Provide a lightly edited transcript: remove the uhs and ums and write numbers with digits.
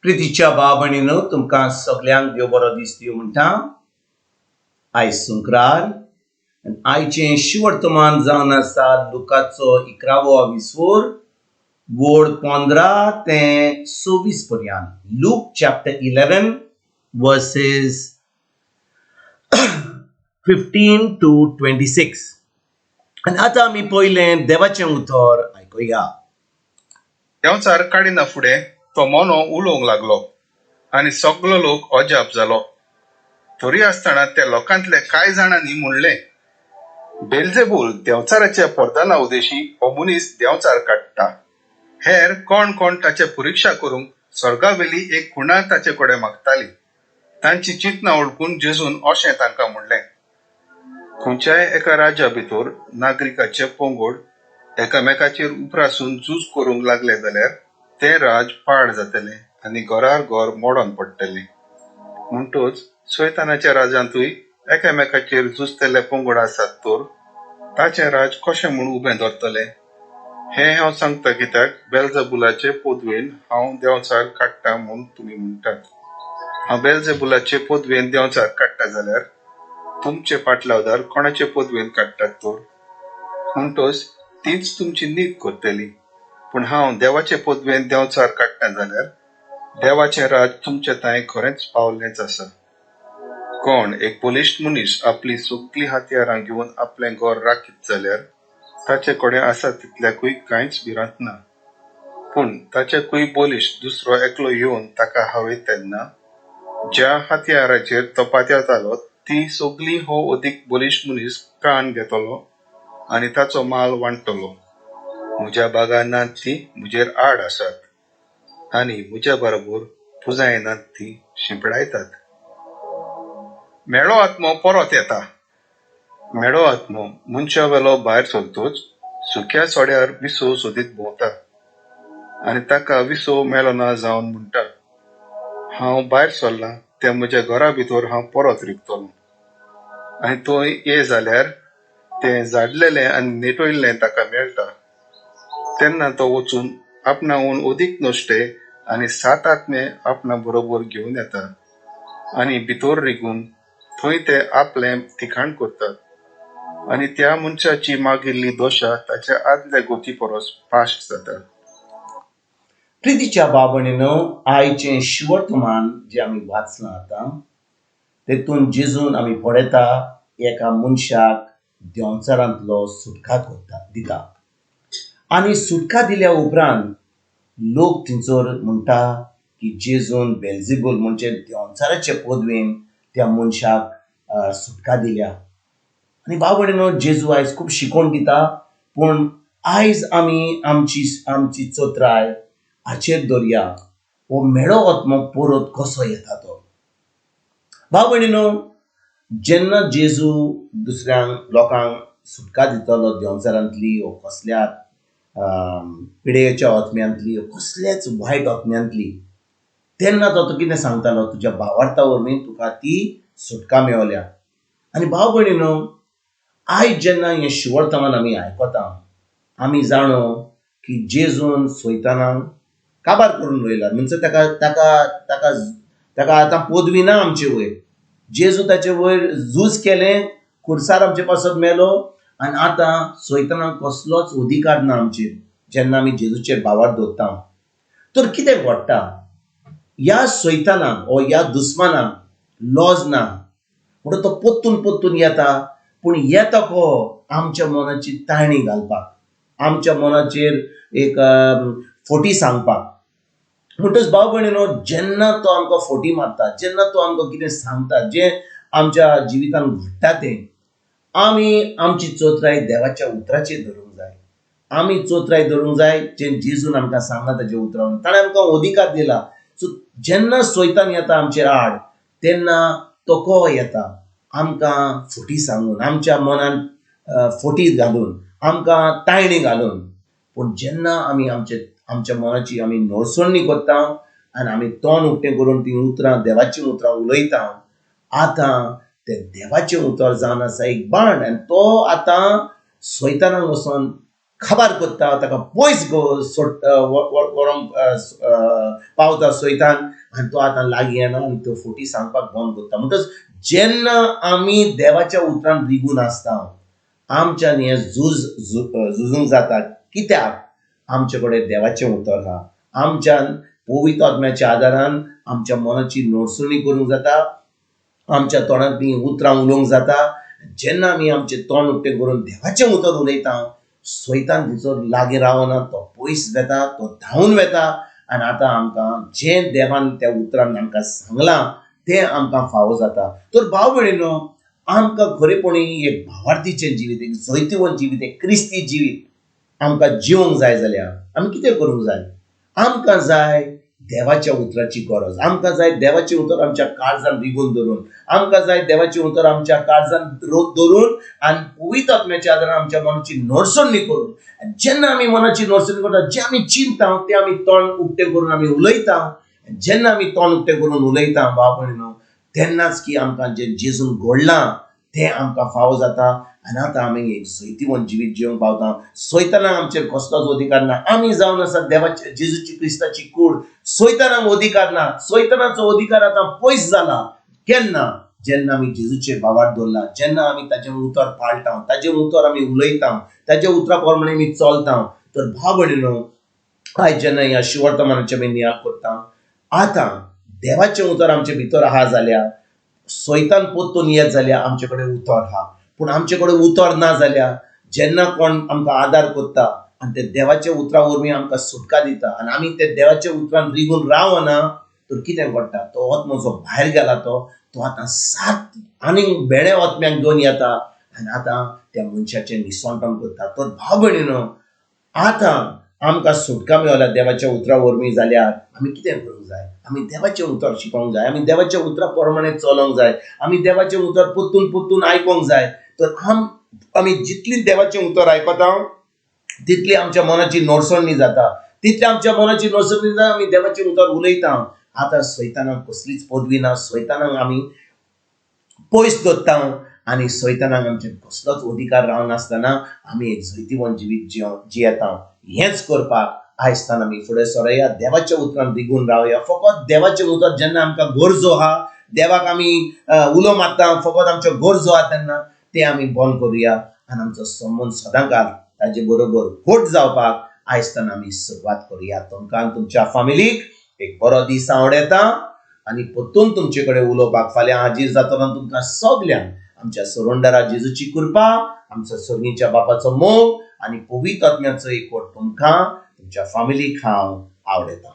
प्रितीच्या बाबणीनो तुमकां सगळ्यांक देव बरो दीस दिवं म्हणटा. आयज सुंक्रार आनी आयचें शिवर्तमान जावन आसा लुकाचो 11वो विसवोर वोड 15 ते 26 पर्यंत. Look chapter 11 versus 15 to 26. आनी आतां आमी पयलें देवाचें उतर आयकुया. देंवचार काडिना फुडें तो मोनो उलोवंक लागलो आनी सगलो लोक अजाप जालो. तरी आसतना त्या लोकांतले कांय जाणांनी म्हणलें, बेल्जेबूल देंवचाराच्या प्रधाना उदेशी हो मनीस देंवचार काडटा. हेर कोण कोण ताचे परीक्षा करूंक स्वर्गावेली एक खुणा ताचे कडेन मागताली. तांची चिंतना ओळखून जेजून अशें तांकां म्हणलें, खंयच्याय एका राज्या भितर नागरिकाचे पंगड एकामेकाचेर उपरासून झूज करूंक लागले जाल्यार तें राज पाड जातलें आनी घरार घर मोडोन पडटलें. म्हणटूच सैतानाच्या राजांतूय एकामेकाचेर झुजतले पंगड आसात तर ताचें राज कशें म्हूण उबें धरतलें. हें हांव सांगता कित्याक बेल्जेबुलाचे पोदवेन हांव देंवचार काडटा म्हूण तुमी म्हणटात. हांव बेल्जेबुलाचे पोदवेन देंवचार काडटा जाल्यार तुमचे पाटलावदार कोणाचे पोदवेन काडटात तर? म्हणटूच तीच तुमची नीत करतली. पूण हांव देवाचे पोदवेन देंवचार काडटा जाल्यार देवाचें राज तुमचे तांय खरेंच पावल्लेंच आसा. कोण एक बलिश्ट मनीस आपली सगळी हातयारां घेवन आपलें घर राखीत जाल्यार ताचे कडेन आसा तितल्याकूय कांयच भिरांत ना. पूण ताच्याकूय बलिश्ट दुसरो एकलो येवन ताका हावयत तेन्ना ज्या हातयाराचेर तो पातयतालो ती सगळी हो अदीक बलिश्ट मनीस कान घेतलो आनी ताचो माल वांटतलो. म्हज्या बागानांत ती म्हजेर आड आसात आनी म्हज्या बरोबर पुजायनात ती शिंपडायतात. मेळो आत्मो परत येता. मेळो आत्मो मनशा वेलो भायर सरतोच सुक्या सोड्यार विसो सोदीत भोंवता आनी ताका विसो मेलो ना जावन म्हणटा, हांव भायर सरलां त्या म्हज्या घरा भितर हांव परत रिगतलों. आनी तो ये जाल्यार तें झाडलेलें आनी नेटोयल्लें ताका मेळटा. तेन्ना तो वचून आपणाहून अदीक नश्टे आनी 7 आत्मे आपणा बरोबर घेवन येता आनी भितर रिगून थंय ते आपलें ठिकाण करतात आनी त्या मनशाची मागिल्ली दोशा ताच्या आदल्या गोती परस फास्ट जाता. प्रितीच्या बाबणीनो आयचें शिवर्तमान जें आमी वाचलां आतां तेतून जेजून आमी पळयता एका मनशाक देंवचारांतलो सुटका दिता आनी सुटका दिल्या उपरांत लोक थंयसर म्हणटा की जेजून बेल्जेबूल म्हणजे देंवचाराचे पदवेन त्या मनशाक सुटका दिल्या. आनी बाबणीनो जेजू आयज खूब शिकोवन दिता. पूण आयज आमी आमची चोत्राय हाचेर दवरया, हो मेळो आत्मो परत कसो येता तो. बाबणीनो जेन्ना जेजू दुसऱ्यांक लोकांक सुटका दितलो देंवचारांतली वा कसल्या पिडेच्या आत्म्यांतली कसल्याच वायट आत्म्यांतली, तेन्ना तो कितें सांगतालो, तुज्या भावार्था वरवीं तुका ती सुटका मेवल्या. आनी भाव भयणीनो आयज जेन्ना हें शिवर्तमान आमी आयकता आमी जाणो की जेजून सैतानाक काबार करून वयला. म्हणजे ताका आतां पदवी ना आमचे वयर. जेजू ताचे वयर झूज केलें, खुर्सार आमचे पासत मेलो आनी आतां सैतानाक कसलोच अधिकार ना आमचेर जेन्ना आमी जेजूचेर भावार्थ दवरता. तर कितें घडटा? ह्या सैतानाक वा ह्या दुस्मानाक लॉज ना म्हणून तो पोत्तून येता. पूण येता को आमच्या मनाची ताळणी घालपाक, आमच्या मनाचेर एक फोटी सांगपाक. म्हणटच भाव भयणीनो जेन्ना तो आमकां फोटी मारता, जेन्ना तो आमकां कितें सांगता जें आमच्या जिवितान घडटा तें, आमी आमची चोत्राय देवाच्या उतराचेर धरूंक जाय. आमी चोत्राय धरूंक जाय जें जेजून आमकां सांगला ताच्या उतरान. ताणें आमकां अधिकार दिला. सो जेन्ना सैतान येता आमचेर आड तेन्ना तो को येता आमकां फोटी सांगून, आमच्या मनान फोटी घालून, आमकां ताळणी घालून. पूण जेन्ना आमी आमच्या मनाची आमी नळसणणी करता आनी आमी तोंड उक्तें करून ती उतरां देवाची उतरां उलयता, आतां तें देवाचें उतर जावन आसा एक बाण. आनी तो आतां सैतानाक वचोन खबर करता ताका पयस व्हरोंक पावता सोयतान आनी तो आतां लागीं येना आनी त्यो फोटी सांगपाक बंद करता. म्हणटच जेन्ना आमी देवाच्या उतरान रिगून आसता आमच्यान हें झुजूंक जाता. कित्याक आमचे कडेन देवाचें उतर आहा. आमच्यान पवित्र आत्म्याच्या आदारान आमच्या मनाची नोडसणी करूंक जाता. आमच्या तोंडांतली उतरां उलोवंक जाता. जेन्ना आमी आमचें तोंड उक्तें करून देवाचें उतर उलयता सोयतान भितर लागीं रावना. तो पयस वेता, तो धांवन वेता आनी आतां आमकां जें देवान त्या उतरान आमकां सांगलां तें आमकां फावो जाता. तर भाव भयणीनो, आमकां खरेपणी एक भावार्थीचें जिवीत, एक जैतिवंत जिवीत, एक क्रिस्ती जिवीत आमकां जिवंक जाय जाल्यार आमी कितें करूंक जाय? आमकां जाय देवाच्या उतराची गरज. आमकां जाय देवाचें उतर आमच्या काळजान रिगून धरून. आमकां जाय देवाचें उतर आमच्या काळजान धरून आनी पवित्र आत्म्याच्या आदारान आमच्या मनाची नोडसणी करून. जेन्ना आमी मनाची नोडसणी करता, जें आमी चिंतता तें आमी तोंड उक्तें करून आमी उलयता. जेन्ना आमी तोंड उक्तें करून उलयता भाव भयणीनो, तेन्नाच की आमकां जें जेजून घडलां तें आमकां फावो जाता आनी आतां आमी एक जैतिवंत जिवीत जिवंक पावता. सोयतानाक आमचेर कसलोच अधिकार ना. आमी जावन आसा देवाच्या जेजूची क्रिस्ताची कूड. सोयतानाक अधिकार ना. सोयतानाचो अधिकार आतां पयस जाला. केन्ना? जेन्ना आमी जेजूचेर भावार्थ दवरला, जेन्ना आमी ताचें उतर पाळटा, ताचें उतर आमी उलयता, ताच्या उतरा प्रमाणे आमी चलता. तर भाव भयणीनो, आयज जेन्ना ह्या शिवर्तमानाचें आमी नियाळ करता, आतां देवाचें उतर आमचे भितर आहा जाल्यार सोयतान पोत्तून येत जाल्यार आमचे कडेन उतर आहा. पूण आमचे कडेन उतर ना जाल्यार जेन्ना कोण आमकां आदार करता आनी ते देवाच्या उतरा वरवीं आमकां सुटका दिता आनी आमी ते देवाच्या उतरान रिगून रावना, तर कितें घडटा? तो आत्मो जो भायर गेला तो आतां सात आनीक बेडे आत्म्यांक घेवन येता आनी आतां त्या मनशाचें निसंतान करता. तर भाव भयणीनो, आतां आमकां सुटका मेळल्या देवाच्या उतरा वरवीं जाल्यार आमी कितें करूंक जाय? आमी देवाचें उतर शिकोवंक जाय. आमी देवाच्या उतरा प्रमाणे चलोंक जाय. आमी देवाचें उतर पोत्तून आयकोंक जाय. तर आमी जितली देवाचें उतर आयकता तितली आमच्या मनाची नोडसणी जाता. तितली आमच्या मनाची नोडसणी जाता. आमी देवाचें उतर उलयता. आतां सोयतानाक कसलीच पदवी ना. सोयतानाक आमी पयस दवरता आनी सोयतानाक आमचेर कसलोच अधिकार रावनासतना आमी एक जैतिवंत जिवीत जियेता. हेंच करपाक आयजतान आमी फुडें सरया. देवाच्या उतरान रिगून रावया. फकत देवाचें उतर जेन्ना आमकां गरजो आहा, देवाक आमी उलो मारता फकत आमच्यो गरजो आहा तेन्ना ते आमी बंद करुया आनी आमचो संबंद सदांकाळ ताचे बरोबर घट जावपाक आयजतान आमी सुरवात करुया. तुमकां आनी तुमच्या फॅमिलीक एक बरो दीस आवडेता आनी परतून तुमचे कडेन उलोवपाक फाल्यां हाजीर जातना तुमकां सगल्यांक आमच्या सरोंडरा जेजूची कृपा, आमच्या सर्गीच्या बापाचो मोग आनी पवित्र आत्म्याचो एकवट तुमकां तुमच्या फॅमिलीक हांव आवडेता.